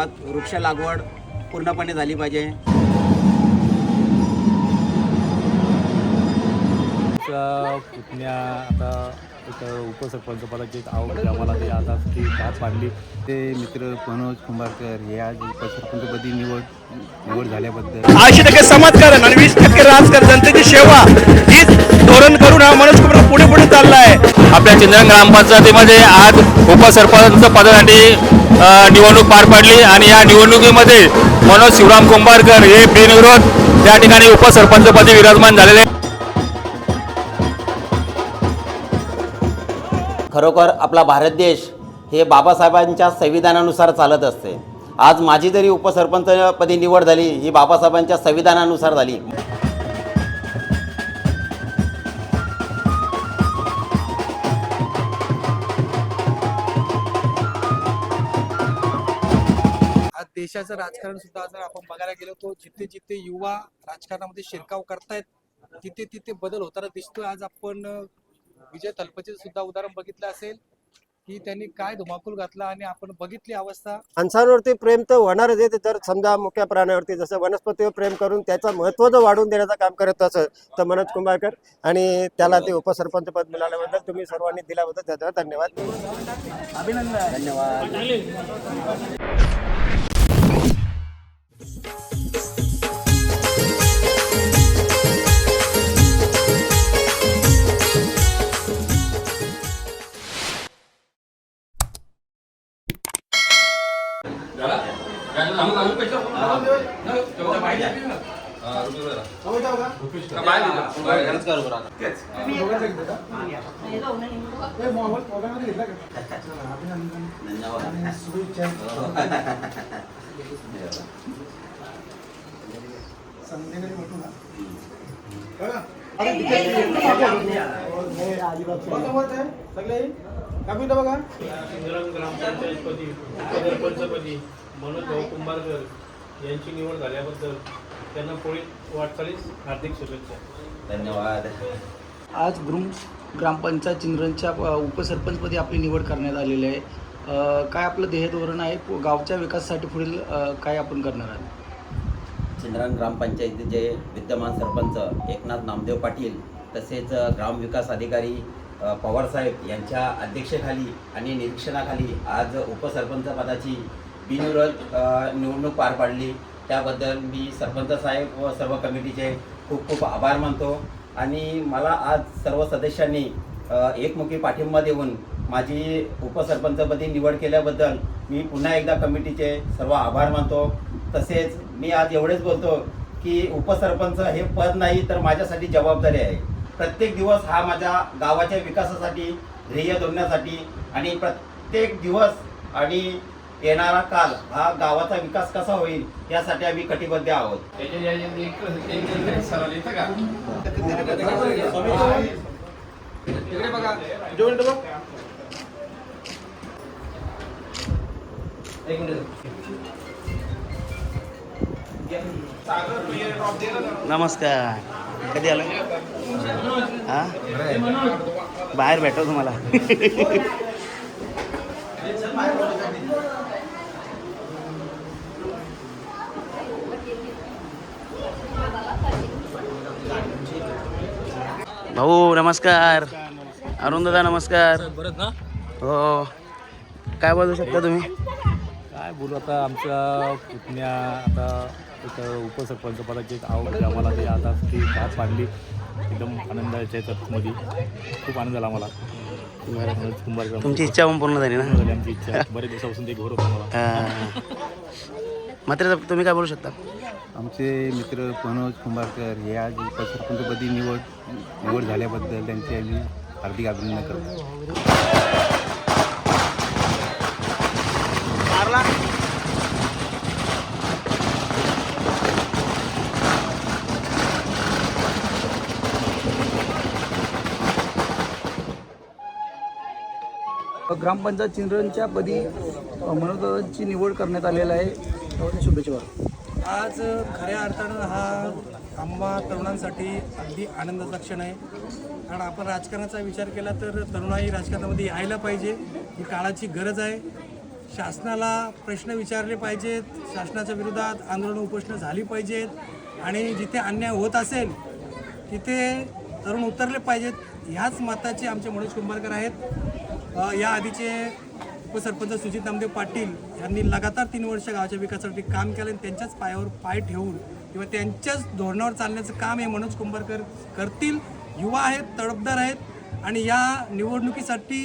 गावात वृक्ष लागवड पूर्णपणे झाली पाहिजे. पुतण्या आता एक उपसरपंच पदाची एक आवड आम्हाला ते आता ती पार पाडली. ते मित्र मनोज कुंभारकर हे आज उपसरपंचपदी निवड झाल्याबद्दल 80% समाजकारण आणि 20% राजकारण, जनतेची सेवा हीच धोरण करून हा मनोज कुंभार पुढे पुढे चालला आहे. आपल्या चिंद्रन ग्रामपंचायतीमध्ये आज उपसरपंच पदासाठी निवडणूक पार पडली आणि या निवडणुकीमध्ये मनोज शिवराम कुंभारकर हे बिनविरोध त्या ठिकाणी उपसरपंचपदी विराजमान झालेले. खरोखर आपला भारत देश हे बाबासाहेबांच्या संविधानानुसार चालत असते. आज माझी जरी उपसरपंचपदी निवड झाली ही बाबासाहेबांच्या संविधानानुसार झाली. आज देशाचं राजकारण सुद्धा जर आपण बघायला गेलो तो जिथे जिथे युवा राजकारणामध्ये शिरकाव करतायत तिथे तिथे बदल होताना दिसतोय. आज आपण विजय तलपचे सुद्धा उदाहरण बघितलं असेल की त्यांनी काय धुमाकूल घातला आणि आपण बघितली अवस्था. माणसांवरती प्रेम तर होणारच आहे. जर समजा मुख्य प्राण्यावरती जसं वनस्पतीवर प्रेम करून त्याचं महत्त्व जर वाढवून देण्याचं काम करत असं तर मनोज कुंभारकर आणि त्याला ते उपसरपंच पद मिळाल्याबद्दल तुम्ही सर्वांनी दिल्याबद्दल त्याच्यावर धन्यवाद. अभिनंदन. धन्यवाद. ग्रामपंचायतपदी उपसरपंचपदी मनोज भाऊ कुंभारकर यांची निवड झाल्याबद्दल त्यांना पुढील वाटचालीस हार्दिक शुभेच्छा. धन्यवाद. आज ग्रामपंचायत चिंद्रनच्या उपसरपंचपदी आपली निवड करण्यात आलेली आहे. काय आपलं ध्येय धोरण आहे, गावच्या विकासासाठी पुढील काय आपण करणार आहात? चिंद्रन ग्रामपंचायतीचे विद्यमान सरपंच एकनाथ नामदेव पाटील तसेच ग्रामविकास अधिकारी पवारसाहेब यांच्या अध्यक्षतेखाली आणि निरीक्षणाखाली आज उपसरपंच पदाची बिनविरोध निवडणूक पार पाडली. त्याबद्दल मी सरपंच साहेब व सर्व कमिटीचे खूप खूप आभार मानतो आणि मला आज सर्व सदस्यांनी एकमुखी पाठिंबा देऊन माझी उपसरपंचपदी निवड केल्याबद्दल मी पुन्हा एकदा कमिटीचे सर्व आभार मानतो. तसेच मी आज एवढेच बोलतो की उपसरपंच हे पद नाही तर माझ्यासाठी जबाबदारी आहे. प्रत्येक दिवस हा माझ्या गावाच्या विकासासाठी ध्येय धोरणासाठी आणि प्रत्येक दिवस आणि येणारा काल हा गावाचा विकास कसा होईल यासाठी आम्ही कटिबद्ध आहोत. नमस्कार. कधी आला? हां, बाहेर भेटतो तुम्हाला. भाऊ नमस्कार. अरुण दादा नमस्कार. बरं ना. हो, काय बोलू शकता तुम्ही? काय बोलू आता आमच्या पुतण्या आता एक उपसरपंच पदाची एक आवड आम्हाला ते आता ती पार पाडली. एकदम आनंदाच्या मध्ये खूप आनंद झाला आम्हाला. मनोज कुंभारकर तुमची इच्छा पण पूर्ण झाली ना? आमची इच्छा बरेच दिवसापासून ते घोर होतं मला. मात्र तुम्ही काय बोलू शकता? आमचे मित्र मनोज कुंभारकर हे आज उपसरपंचपदी निवड झाल्याबद्दल त्यांचे आम्ही हार्दिक अभिनंदन करतो. ग्रामपंचायत चिंद्रनच्या पदी मनोजची निवड करण्यात आलेला आहे. शुभेच्छा. आज खऱ्या अर्थानं हा आम्हा तरुणांसाठी अगदी आनंदाचा क्षण आहे. कारण आपण राजकारणाचा विचार केला तर तरुणाई राजकारणामध्ये यायला पाहिजे. ही काळाची गरज आहे. शासनाला प्रश्न विचारले पाहिजेत, शासनाच्या विरोधात आंदोलन उपोषणं झाली पाहिजेत आणि जिथे अन्याय होत असेल तिथे तरुण उतरले पाहिजेत. ह्याच मताचे आमचे मनोज कुंभारकर आहेत. या आधीचे उपसरपंच सुजित नामदेव पाटील यांनी लगातार 3 वर्ष गावाच्या विकासासाठी काम केलं आणि त्यांच्याच पायावर पाय ठेवून किंवा त्यांच्याच धोरणावर चालण्याचं काम हे मनोज कुंभारकर करतील. युवा आहेत, तडफदार आहेत आणि या निवडणुकीसाठी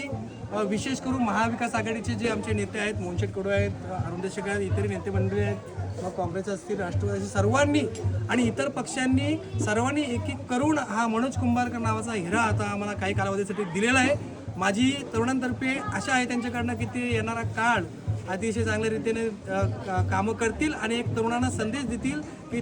विशेष करून महाविकास आघाडीचे जे आमचे नेते आहेत, मोहनशेठ कडू आहेत, अरुण शेख आहेत, इतर नेते मंडळी आहेत, मग काँग्रेस असतील, राष्ट्रवादी सर्वांनी आणि इतर पक्षांनी सर्वांनी एक एक करून हा मनोज कुंभारकर नावाचा हिरा आता आम्हाला काही कालावधीसाठी दिलेला आहे. माझी तरुणांतर्फे आशा आहे त्यांच्याकडनं की ते येणारा काळ अतिशय चांगल्या रीतीने कामं करतील आणि एक तरुणांना संदेश देतील की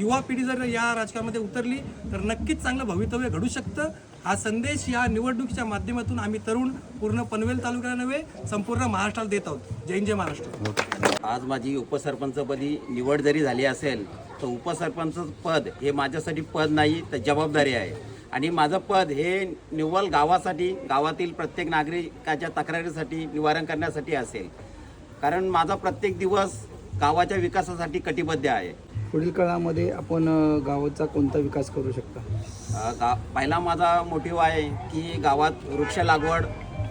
युवा पिढी जर या राजकारणामध्ये उतरली तर नक्कीच चांगलं भवितव्य घडू शकतं. हा संदेश या निवडणुकीच्या माध्यमातून आम्ही तरुण पूर्ण पनवेल तालुक्याला नव्हे संपूर्ण महाराष्ट्राला देत आहोत. जय हिंद, जय महाराष्ट्र. आज माझी उपसरपंचपदी निवड जरी झाली असेल तर उपसरपंच पद हे माझ्यासाठी पद नाही तर जबाबदारी आहे आणि माझं पद हे निव्वळ गावासाठी, गावातील प्रत्येक नागरिकाच्या तक्रारीसाठी निवारण करण्यासाठी असेल. कारण माझा प्रत्येक दिवस गावाच्या विकासासाठी कटिबद्ध आहे. पुढील काळामध्ये आपण गावाचा कोणता विकास करू शकता? पहिला माझा मोटिव्ह आहे की गावात वृक्ष लागवड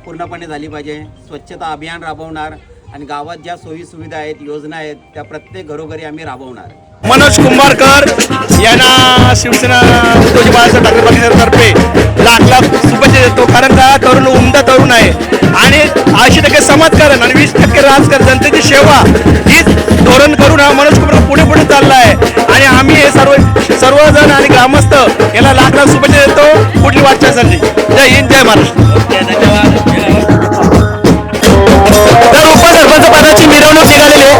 पूर्णपणे झाली पाहिजे, स्वच्छता अभियान राबवणार आणि गावात ज्या सोयी सुविधा आहेत, योजना आहेत त्या प्रत्येक घरोघरी आम्ही राबवणार. मनोज कुंभारकर यांना शिवसेना उद्धवजी बाळासाहेब ठाकरे पक्षातर्फे लाख शुभेच्छा देतो. कारण का तरुण उमदा तरुण आहे आणि 80% समाजकारण आणि 20% राजकारण, जनतेची सेवा हीच धोरण करून हा मनोज कुंभार पुढे चालला आहे आणि आम्ही हे सर्वजण आणि ग्रामस्थ याला लाख शुभेच्छा देतो पुढील वाटचालीसाठी. जय हिंद, जय महाराष्ट्र. तर उपसरपंच पदाची मिरवणूक निघालेली आहे.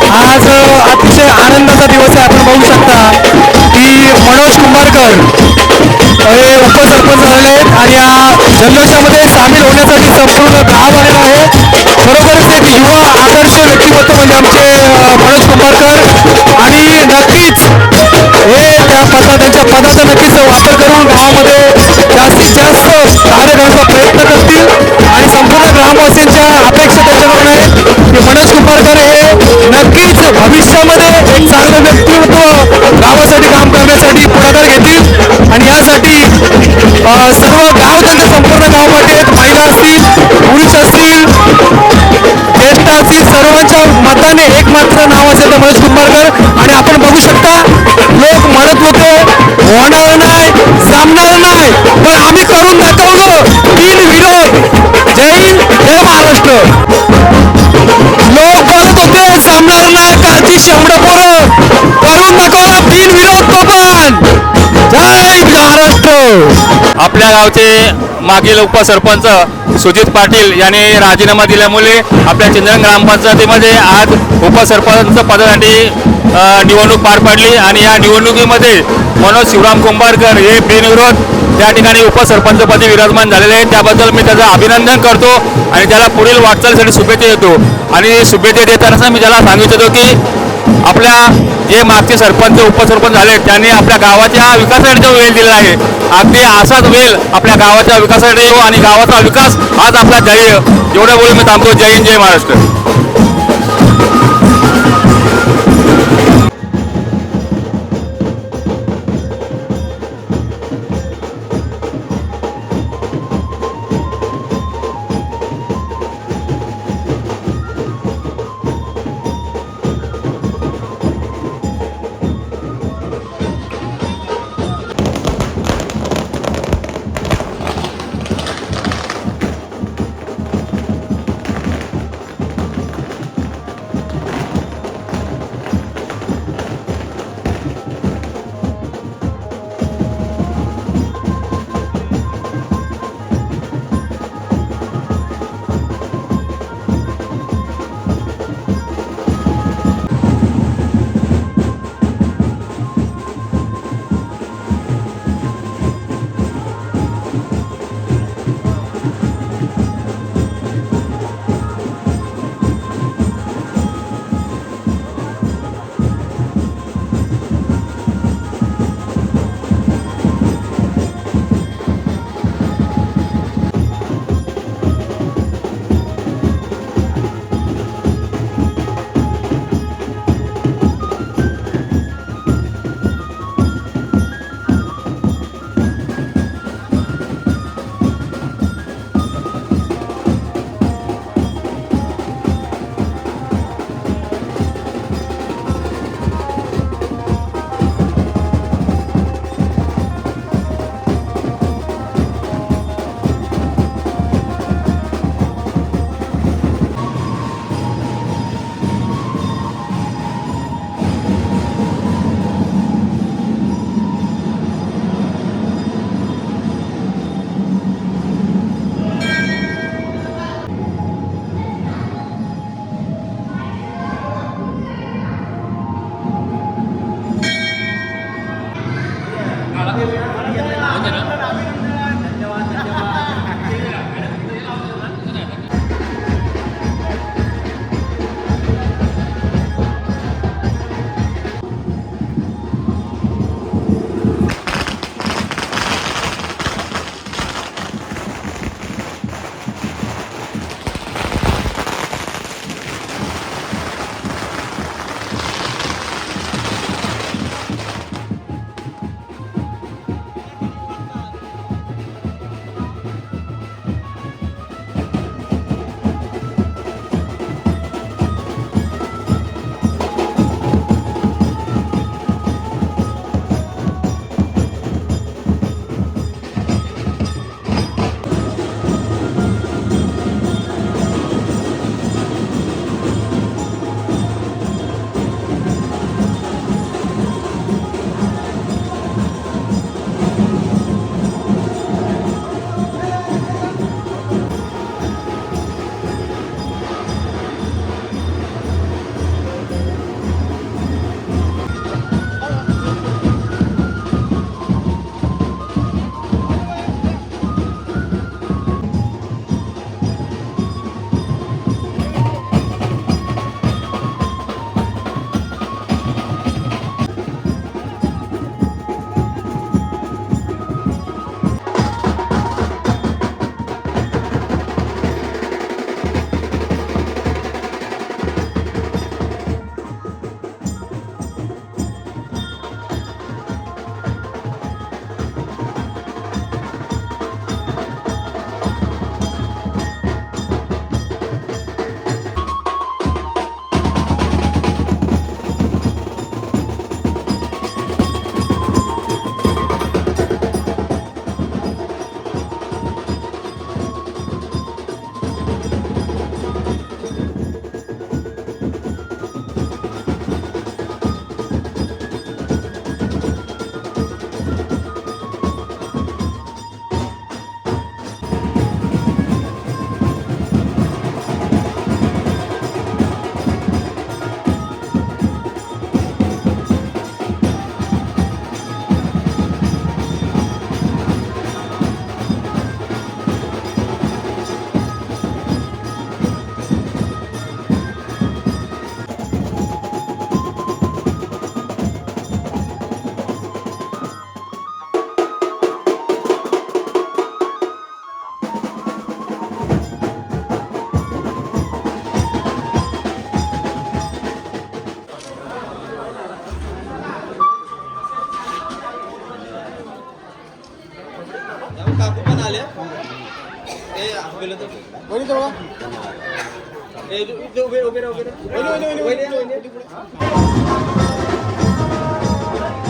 आज अतिशय आनंदाचा दिवस आहे. आपण बघू शकता की मनोज कुंभारकर हे उपसरपंच झालेले आहेत आणि या जल्लोषामध्ये सामील होण्यासाठी संपूर्ण गाव आलेला आहे. खरोखरच एक युवा आदर्श व्यक्तिमत्व म्हणजे आमचे मनोज कुंभारकर आणि नक्कीच हे त्यांच्या पदाचा नक्कीच वापर करून गावामध्ये जास्तीत जास्त कार्य करण्याचा प्रयत्न करतील आणि संपूर्ण ग्रामवासीयांच्या अपेक्षा त्याच्याकडून आहेत की मनोज कुंभारकर हे नक्कीच भविष्यामध्ये एक चांगलं व्यक्तिमत्व गावासाठी काम करण्यासाठी पुढाकार घेतील आणि यासाठी सर्व गाव त्यांच्या संपूर्ण गावामध्ये महिला असतील, पुरुष असतील, ज्येष्ठ असतील, सर्वांच्या मताने एकमात्र नाव असेल तर मनोज कुंभारकर. आणि आपण बघू शकता लोक म्हणत होते होणार नाही, जमणार नाही, पण आम्ही करून दाखवलं. बिनविरोध. जय हिंद, जय महाराष्ट्र. लोक म्हणत होते जमणार नाही, कालची 100 पोरं करून दाखवलं बिनविरोध तो पण. जय महाराष्ट्र. आपल्या गावचे मागील उपसरपंच सुजित पाटील यांनी राजीनामा दिल्यामुळे आपल्या चिंचरण ग्रामपंचायतीमध्ये आज उपसरपंच पदासाठी निवडणूक पार पडली आणि या निवडणुकीमध्ये मनोज शिवराम कुंभारकर हे बिनविरोध त्या ठिकाणी उपसरपंचपदी विराजमान झालेले आहेत. त्याबद्दल मी त्याचं अभिनंदन करतो आणि त्याला पुढील वाटचालीसाठी शुभेच्छा देतो. आणि शुभेच्छा देताना मी त्याला सांगू इच्छितो की आपल्या जे मागचे सरपंच उपसरपंच झाले त्यांनी आपल्या गावाच्या विकासासाठी जो वेळ दिला आहे अगदी असाच वेळ आपल्या गावाच्या विकासासाठी येऊ आणि गावाचा विकास आज आपला ध्येय. एवढं बोलून मी थांबतो. जय हिंद, जय महाराष्ट्र.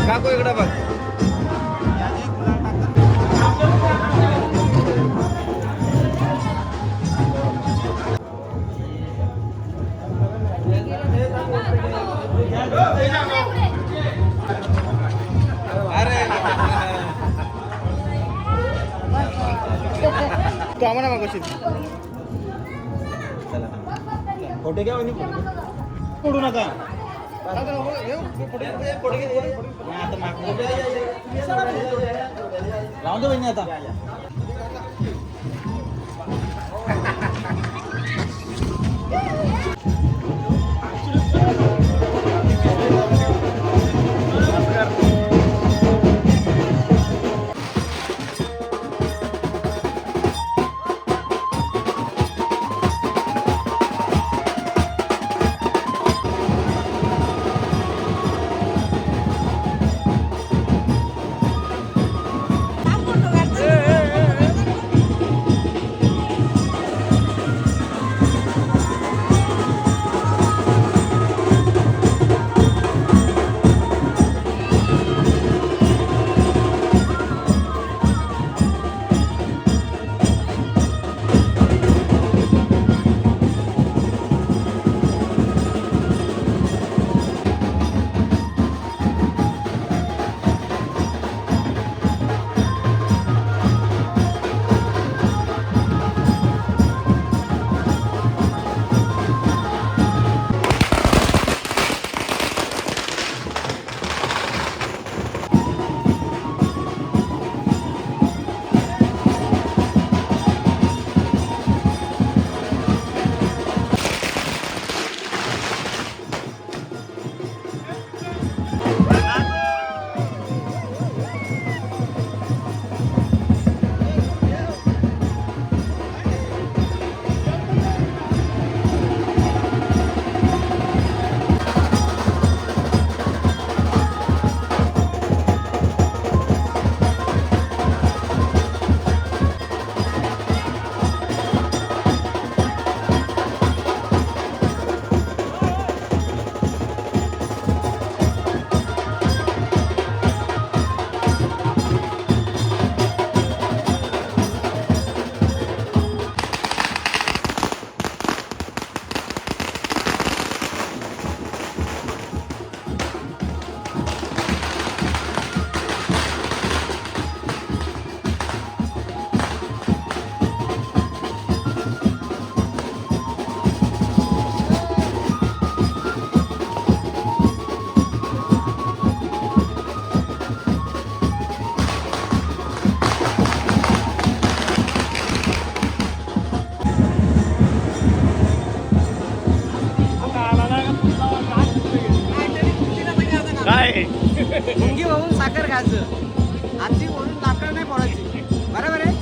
काकू इकडे बघ. तू आम्हाला मागवशील फोटो घ्या पडू नका राहून दे बहिणी आता. मुंगी वाहून साखर घ्यायचं, आधी म्हणून लाकड नाही फोडायची. बरोबर आहे.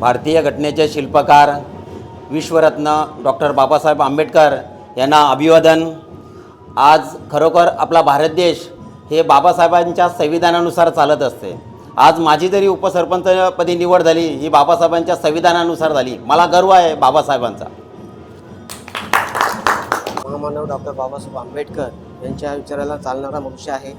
भारतीय घटनेचे शिल्पकार विश्वरत्न डॉक्टर बाबासाहेब आंबेडकर यांना अभिवादन. आज खरोखर आपला भारत देश हे बाबासाहेबांच्या संविधानानुसार चालत असते. आज माझी जरी उपसरपंचपदी निवड झाली ही बाबासाहेबांच्या संविधानानुसार झाली. मला गर्व आहे बाबासाहेबांचा. महामानव डॉक्टर बाबासाहेब आंबेडकर यांच्या विचाराला चालणारा मनुष्य आहे.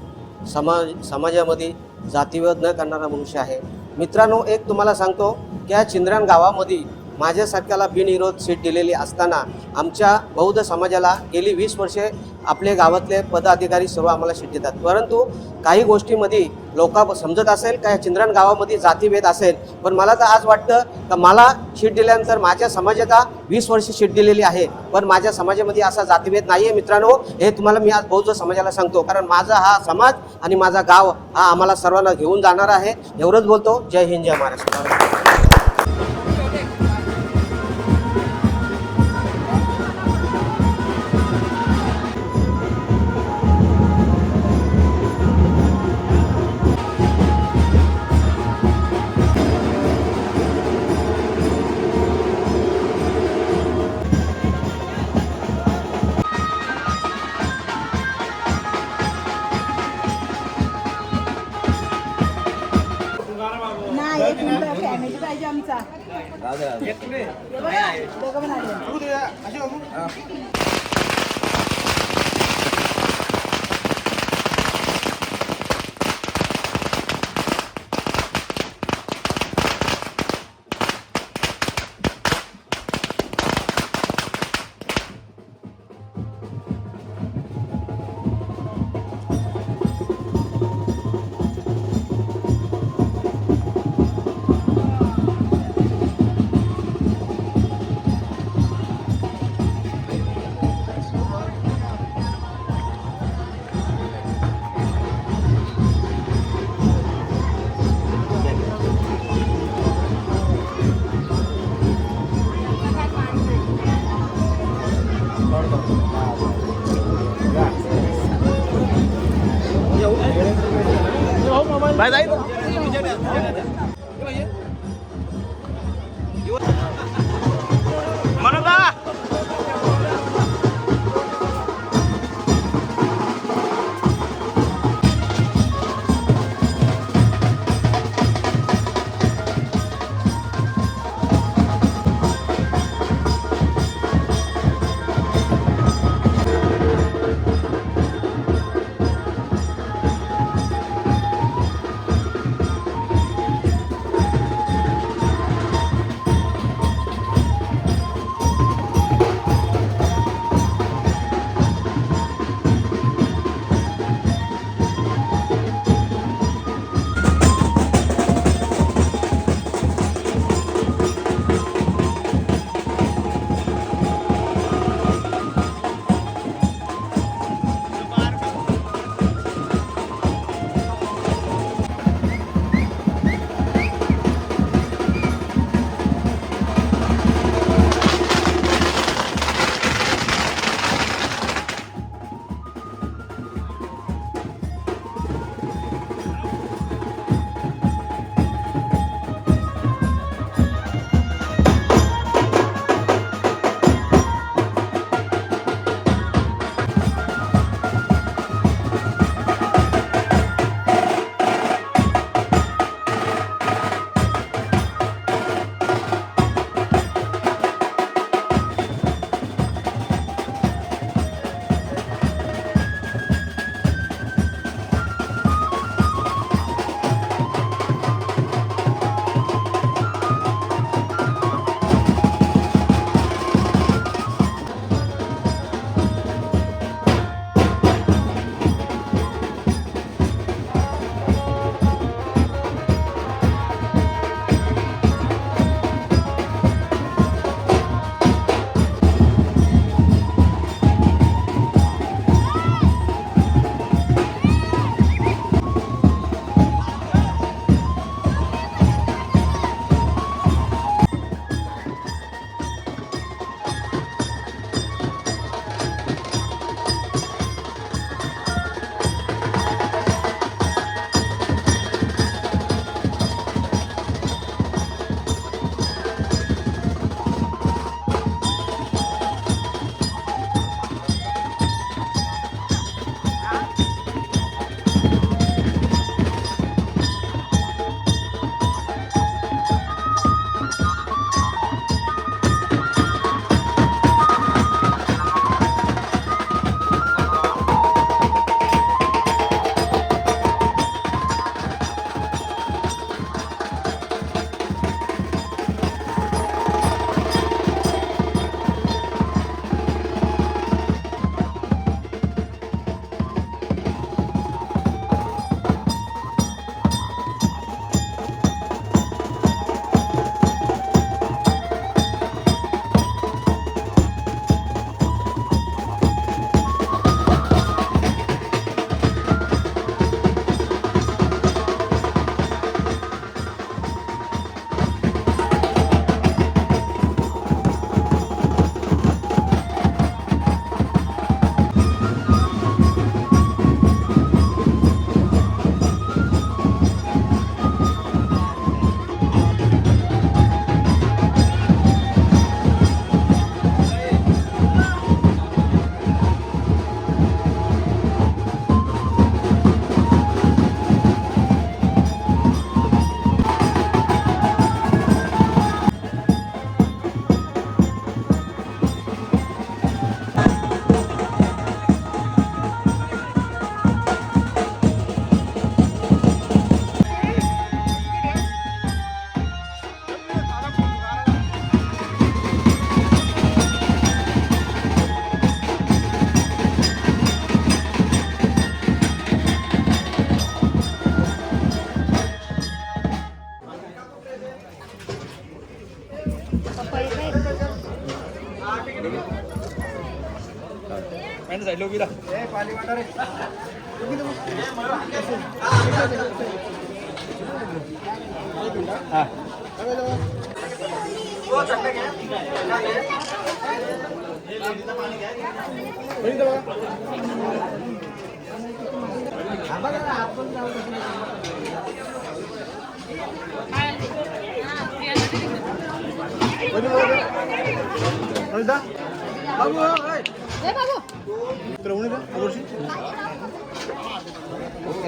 समाजामध्ये जातीभेद न करणारा मनुष्य आहे. मित्रांनो, एक तुम्हाला सांगतो की या चिंद्रन गावामध्ये माझ्यासारख्याला बिनविरोध सीट दिलेली असताना आमच्या बौद्ध समाजाला गेली 20 वर्षे आपले गावातले पदाधिकारी सर्व आम्हाला सीट देतात. परंतु काही गोष्टीमध्ये लोक समजत असेल का या चिंद्रन गावामध्ये जातीभेद असेल, पण मला तर आज वाटतं का मला सीट दिल्यानंतर माझ्या समाजाला 20 वर्षे सीट दिलेली आहे, पण माझ्या समाजामध्ये असा जातीभेद नाही आहे. मित्रांनो, हे तुम्हाला मी आज बौद्ध समाजाला सांगतो, कारण माझा हा समाज आणि माझा गाव हा आम्हाला सर्वांना घेऊन जाणार आहे. एवढंच बोलतो. जय हिंद, जय महाराष्ट्र. नाही, एक मिनिट फॅमिली पाहिजे आमचा. हे बघा, दोघं पण आले.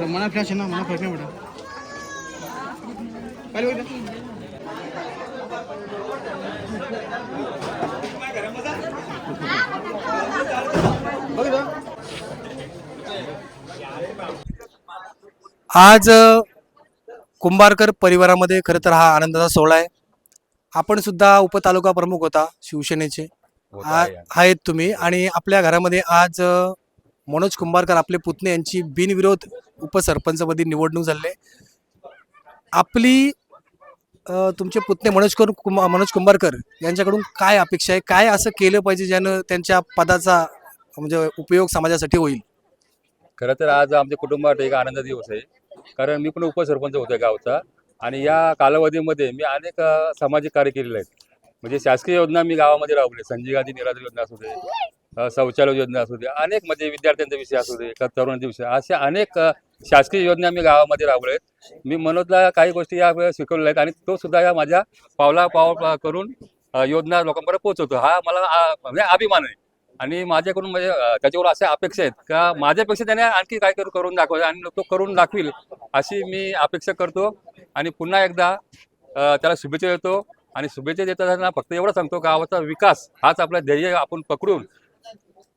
मना फ्लॅश आहे ना, मला फरक नाही पडत. आज कुंभारकर परिवारामध्ये खरं तर हा आनंदाचा सोहळा आहे. आपण सुद्धा उपतालुका प्रमुख होता शिवसेनेचे आहेत तुम्ही, आणि आपल्या घरामध्ये आज मनोज कुंभारकर आपले पुतणे यांची बिनविरोध उपसरपंचपदी निवडणूक झाली आहे. आपली तुमचे पुतणे मनोज कुंभारकर यांच्याकडून काय अपेक्षा आहे, काय असं केलं पाहिजे ज्यानं त्यांच्या पदाचा म्हणजे उपयोग समाजासाठी होईल? खरं तर आज आमच्या कुटुंबात एक आनंदाचा दिवस आहे, कारण मी पण उपसरपंच होतो गावचा आणि या कालावधीमध्ये मी अनेक सामाजिक कार्य केलेले आहेत. म्हणजे शासकीय योजना मी गावामध्ये राबवले, संजय गांधी निराधार योजना असू दे, शौचालय योजना असू दे, अनेक म्हणजे विद्यार्थ्यांचा विषय असू दे, तरुणांचा विषय, अशा अनेक शासकीय योजना मी गावामध्ये राबवले आहेत. मी मनोजला काही गोष्टी या शिकवलेल्या आहेत आणि तो सुद्धा या माझ्या पावला करून योजना लोकांपर्यंत पोहोचवतो. हा मला म्हणजे अभिमान आहे आणि माझ्याकडून म्हणजे त्याच्यावर अशा अपेक्षा आहेत का माझ्यापेक्षा त्याने आणखी काय करून दाखवायचं आणि तो करून दाखवील अशी मी अपेक्षा करतो. आणि पुन्हा एकदा त्याला शुभेच्छा देतो आणि शुभेच्छा देताना फक्त एवढं सांगतो, गावाचा विकास हाच आपला ध्येय आपण पकडून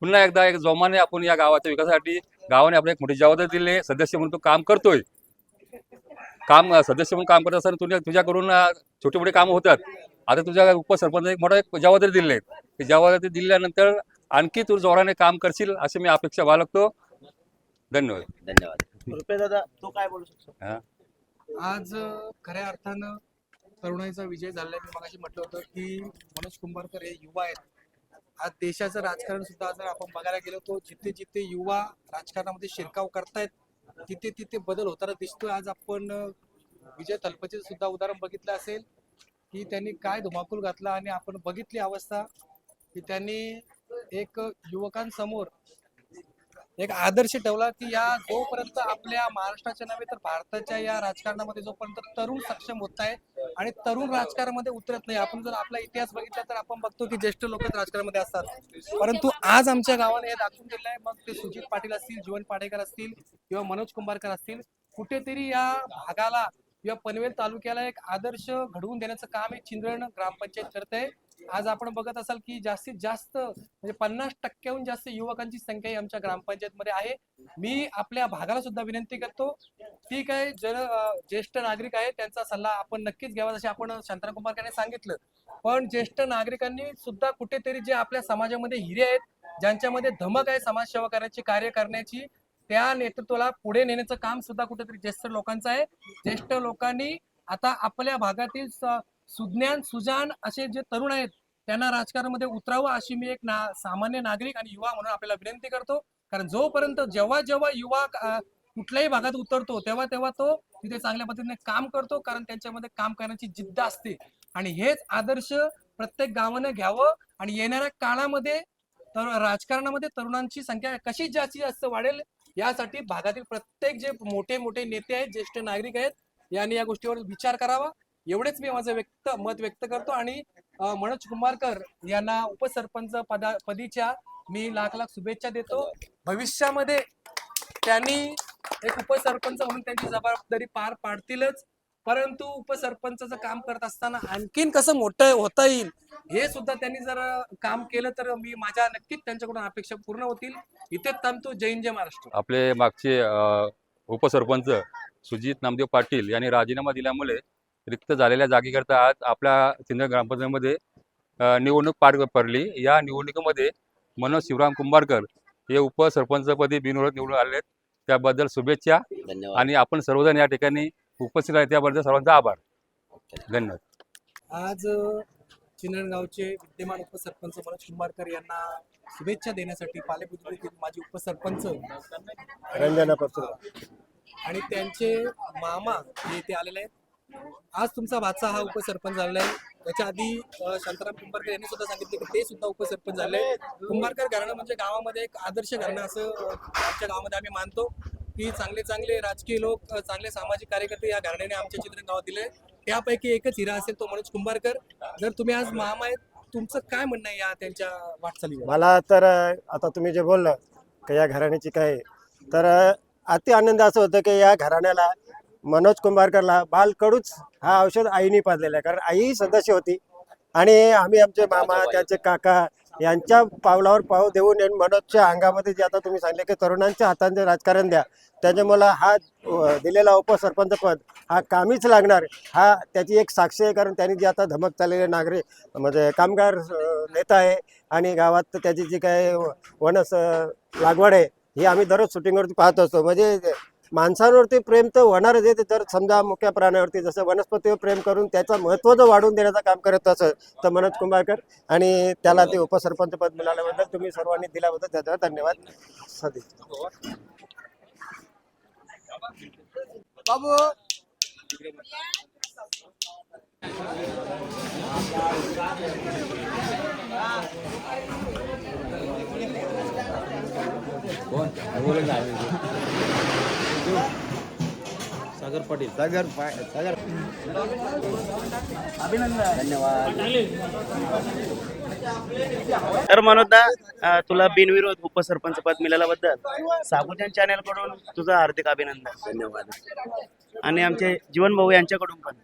पुन्हा एकदा एक जोमाने आपण या गावाच्या विकासासाठी गावाने आपल्याला एक मोठी जबाबदारी दिली आहे. सदस्य म्हणून तो काम करतोय, सदस्य म्हणून काम करत असताना तुझ्याकडून छोटे मोठे कामं होतात. आता तुझ्या उपसरपंच एक मोठा एक जबाबदारी दिली आहे. ती जबाबदारी दिल्यानंतर आणखी तू जोराने काम करशील अशी मी अपेक्षा बाळगतो. धन्यवाद. धन्यवाद. रुपये दादा तू काय बोलू शकतो? आज खऱ्या अर्थानं तरुणाईचा विजय झालाय. मी मगाशी म्हटलं होतं की मनोज कुंभारकर हे युवा आहेत. आज देशाचं राजकारण सुद्धा जर आपण बघायला गेलो तो जिथे जिथे युवा राजकारणामध्ये शिरकाव करतायत तिथे तिथे बदल होताना दिसतोय. आज आपण विजय तलपचे सुद्धा उदाहरण बघितलं असेल की त्यांनी काय धुमाकूल घातला आणि आपण बघितली अवस्था की त्यांनी एक युवकांसमोर एक आदर्श ठेवला की या जोपर्यंत आपल्या महाराष्ट्राच्या नव्हे तर भारताच्या या राजकारणामध्ये जोपर्यंत तरुण सक्षम होत आहे आणि तरुण राजकारणामध्ये उतरत नाही. आपण जर आपला इतिहास बघितला तर आपण बघतो की ज्येष्ठ लोक राजकारणामध्ये असतात, परंतु आज आमच्या गावाने हे दाखवून दिलं आहे. मग ते सुजित पाटील असतील, जीवन पाडेकर असतील किंवा मनोज कुंभारकर असतील, कुठेतरी या भागाला किंवा पनवेल तालुक्याला एक आदर्श घडवून देण्याचं काम एक चिंधरण ग्रामपंचायत करते. आज आपण बघत असाल की जास्तीत जास्त म्हणजे 50% जास्त युवकांची संख्या ही आमच्या ग्रामपंचायतमध्ये आहे. मी आपल्या भागाला सुद्धा विनंती करतो, ठीक आहे, ज्येष्ठ नागरिक आहेत त्यांचा सल्ला आपण नक्कीच घ्यावा जसे आपण शांताराम कुंभारकरांनी सांगितलं, पण ज्येष्ठ नागरिकांनी सुद्धा कुठेतरी जे आपल्या समाजामध्ये हिरे आहेत, ज्यांच्यामध्ये धमक आहे समाजसेवा करण्याची, कार्य करण्याची, त्या नेतृत्वाला पुढे नेण्याचं काम सुद्धा कुठेतरी ज्येष्ठ लोकांचं आहे. ज्येष्ठ लोकांनी आता आपल्या भागातील सुज्ञान सुजान असे जे तरुण आहेत त्यांना राजकारणामध्ये उतरावं अशी मी एक सामान्य नागरिक आणि युवा म्हणून आपल्याला विनंती करतो. कारण जोपर्यंत जेव्हा युवा कुठल्याही भागात उतरतो तेव्हा तो तिथे चांगल्या पद्धतीने काम करतो, कारण त्यांच्यामध्ये काम करण्याची जिद्द असते. आणि हेच आदर्श प्रत्येक गावानं घ्यावं आणि येणाऱ्या काळामध्ये राजकारणामध्ये तरुणांची संख्या कशी जास्तीत जास्त वाढेल यासाठी भागातील प्रत्येक जे मोठे मोठे नेते आहेत, ज्येष्ठ नागरिक आहेत, यांनी या गोष्टीवर विचार करावा. एवढेच मी माझं मत व्यक्त करतो आणि मनोज कुंभारकर यांना उपसरपंच पदीच्या मी लाख शुभेच्छा देतो. भविष्यामध्ये त्यांनी एक उपसरपंच म्हणून त्यांची जबाबदारी पार पाडतीलच, परंतु उपसरपंचाचं काम करत असताना आणखीन कसं मोठं होता येईल हे सुद्धा त्यांनी जर काम केलं तर मी माझ्या नक्कीच त्यांच्याकडून अपेक्षा पूर्ण होतील. इथेच थांबतो. जय हिंद, जय महाराष्ट्र. आपले मागचे उपसरपंच सुजित नामदेव पाटील यांनी राजीनामा दिल्यामुळे रिक्त झालेल्या जागेकरता आज आपल्या चिंधण ग्रामपंचायतीमध्ये निवडणूक पार पडली. या निवडणुकीमध्ये मनोज शिवराम कुंभारकर हे उपसरपंचपदी बिनविरोध निवडून आले आहेत. त्याबद्दल शुभेच्छा. धन्यवाद. आणि आपण सर्वजण या ठिकाणी उपस्थित आहे त्याबद्दल सर्वांचा आभार. धन्यवाद. आज चिंधणगावचे विद्यमान उपसरपंच मनोज कुंभारकर यांना शुभेच्छा देण्यासाठी पालेबुद्रुकचे माजी उपसरपंच रंजना पत्र आणि त्यांचे मामा जे इथे आलेले आहेत. आज तुमचा भाचा हा उपसरपंच झालेला आहे. त्याच्या आधी शांताराम कुंभारकर यांनी सुद्धा सांगितले की ते सुद्धा उपसरपंच झाले. कुंभारकर घराणं म्हणजे गावामध्ये एक आदर्श घराणं असं आमच्या गावामध्ये आम्ही मानतो की चांगले चांगले राजकीय लोक, चांगले सामाजिक कार्यकर्ते या घराण्याने आमच्या चित्रण गावात दिले. त्यापैकी एकच हिरा असेल तो मनोज कुंभारकर. जर तुम्ही आज मामा आहेत, तुमचं काय म्हणणं आहे या त्यांच्या वाटचालीवर? मला तर आता तुम्ही जे बोललं की या घराण्याची काय, तर अति आनंद असं होतं की या घराण्याला मनोज कुंभारकरला बालकडूच हा औषध आईने पाजलेला आहे. कारण आई सदस्य होती आणि आम्ही आमचे मामा, त्यांचे काका यांच्या पावलावर पाव देऊन आणि मनोजच्या अंगामध्ये जे आता तुम्ही सांगितले की तरुणांच्या हातांचे राजकारण द्या, त्याच्यामुळे हा दिलेला उपसरपंच पद हा कामीच लागणार, हा त्याची एक साक्ष आहे. कारण त्यांनी जे आता धमक चाललेले नागरिक म्हणजे कामगार नेता आहे आणि गावात त्याची जी काय वनस लागवड आहे ही आम्ही दररोज शूटिंगवरती पाहत असतो. म्हणजे माणसांवरती प्रेम तर होणारच आहे. जर समजा मुख्य प्राण्यावरती जसं वनस्पतीवर प्रेम करून त्याचं महत्त्व जर वाढवून देण्याचं काम करत असं तर मनोज कुंभारकर आणि त्याला ते उपसरपंच पद मिळाल्याबद्दल तुम्ही सर्वांनी दिल्याबद्दल त्याच्यावर धन्यवाद. सदिच्छा. बाबू तर मनोजदा, तुला बिनविरोध उपसरपंच पद मिळाल्याबद्दल साबुजन चॅनल कडून तुझं हार्दिक अभिनंदन. धन्यवाद. आणि आमचे जीवन भाऊ यांच्याकडून पण.